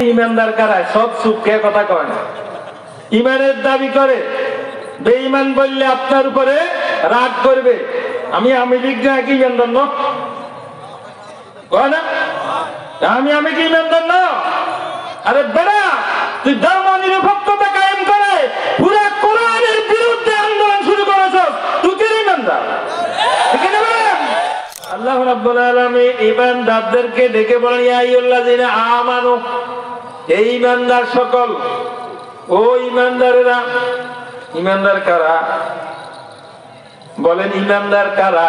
ইমানদার কারা? সব সুখে কথা কয় না, ইমানের দাবি করে। বেঈমান বললে আপনার উপরে রাগ করবে। আমি লীগ না কি ইমানদার ন কয় না? আমি কি ইমানদার না? আরে বেড়া, তুই ধর্ম নিরপেক্ষতা কায়েম করে পুরা কোরআনের বিরুদ্ধে আন্দোলন শুরু করেছস, তুই কি ইমানদার? ঠিক না বলেন? আল্লাহ রাব্বুল আলামিন ইমানদারদেরকে ডেকে বলেন, ইয়া আইয়ুল্লাযিনা আমানু, এই ইমানদার সকল, ও ইমানদারেরা। ইমানদার কারা? বলেন ইমানদার কারা?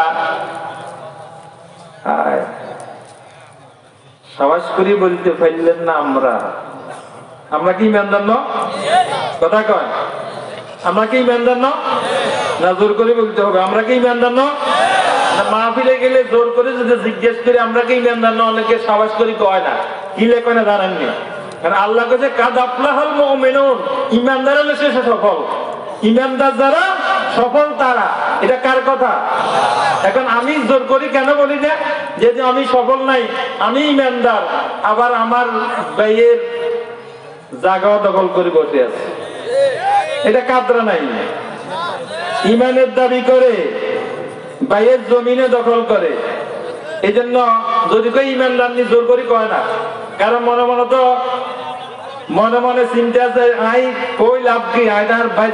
সাবাস করি বলতে পারলেন না। আমরা কি ইমানদার ন? কথা কয়, আমরা কি ইমানদার ন? না জোর করে বলতে হবে আমরা কি ইমানদার ন? মাহফিলে গেলে জোর করে যদি জিজ্ঞেস করে আমরা কি ইমানদার ন, অনেকে সাবাস করি কয় না, কি লেখে না জানেননি। কারণ আল্লাহ কাছে কাদ আফলাহাল মুমিনুন, ইমানদার হলে শেষে সফল। ইমানদার যারা সফল তারা। এটা কার কথা? এখন আমি জোর করি কেন বলি না যে আমি সফল নাই, আমি ইমানদার, আবার আমার ভাইয়ের জায়গা দখল করে বসে আছে, এটা কাদরা নাই। ইমানের দাবি করে ভাইয়ের জমিনে দখল করে। এই জন্য যদি কেউ ইমানদার নি জোর করি কয় না, কারণ মনে মনে তো মনে মনে চিন্তা আছে, আই কই লাভ কি, আইনার ভাই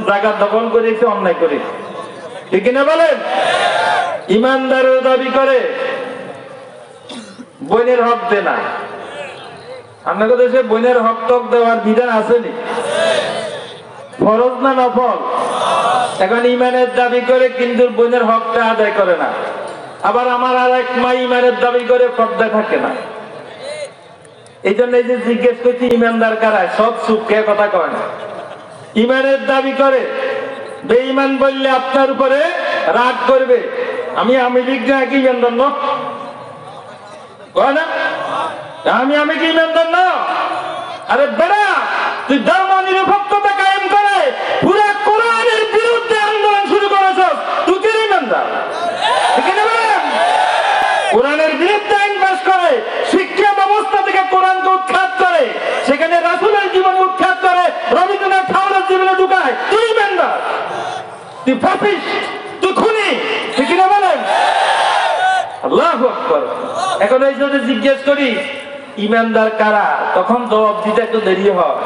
জায়গা দখল করেছে, অন্যায় করে। ঠিক না বলেন? ইমানদারের দাবি করে বোনের হক দে না। আপনাদের দেশে বোনের হক টক দেওয়ার বিধান আসেনি? ফরজ না নফল? এখন ইমানের দাবি করে কিন্তু বোনের হকটা আদায় করে না। আবার আমার আর এক মা ইমানের দাবি করে পর্দা থাকে না। এই জন্য এই যে জিজ্ঞেস করছি ইমানদার কারা? সব সুখে কথা কয় না, ইমানের দাবি করে। বেঈমান বললে আপনার উপরে রাগ করবে। আমি লীগ না কি ইমানদার ন কয় না? আমি কি ইমানদার না? আরে বেড়া, তুই ধর্ম নিরপেক্ষতা কায়েম করে পুরা কোরআনের বিরুদ্ধে আন্দোলন শুরু করেছস, তুই কি ইমানদার? ঠিক না বলেন? কোরআনের বিরুদ্ধে আইন পাস করে, শিক্ষা ব্যবস্থা থেকে কোরআনকে উৎখাত করে, সেখানে রাসূলের জীবন উৎখাত করে, রবীন্দ্রনাথ ঠাকুরের জীবনে ঢুকায়, তুই ইমানদার? তুই ফাসিস্ট, তুই খুনি। ঠিক না বলেন? আল্লাহু আকবার। এখন এই যদি জিজ্ঞেস করি ইমানদার কারা, তখন জবাব দিতে একটু দেরি হয়,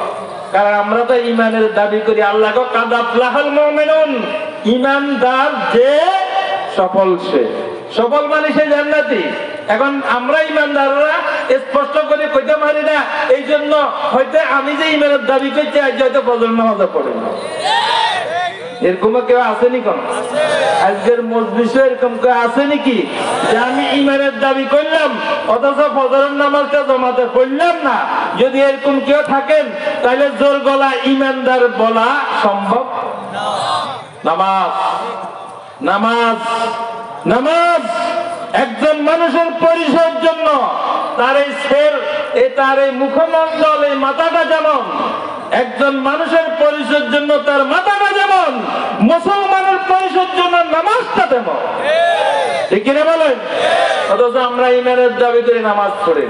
কারণ আমরা তো ইমানের দাবি করি। আল্লাহ কো কাদ আফলাহাল মুমিনুন, ইমানদার যে সফল, সে সফল মানে সে জান্নাতি। এখন আমরা ইমানদাররা স্পষ্ট করে কইতে পারি না, এই জন্য হয়তো আমি যে ইমানের দাবি করছি আজ হয়তো ফজর নামাজ পড়ি না। এরকম কেউ আসেনি? কোন আজকের মজলিসে এরকম কেউ আছে নাকি যে আমি ইমানের দাবি করলাম অথচ ফজরের নামাজটা জমাতে পড়লাম না? যদি এরকম কেউ থাকেন তাহলে জোর গলা ইমানদার বলা সম্ভব? নামাজ, নামাজ, নামাজ একজন মানুষের পরিচয়ের জন্য তার এই শের, তার এই মুখমণ্ডল, এই মাথাটা যেমন একজন মানুষের পরিচয়ের জন্য তার মাথাটা যেমন, মুসলমানের পরিচয়ের জন্য নামাজটা তেমন। ঠিক কিনা বলেন? অথচ আমরা ইমানের দাবি করে নামাজ পড়ি।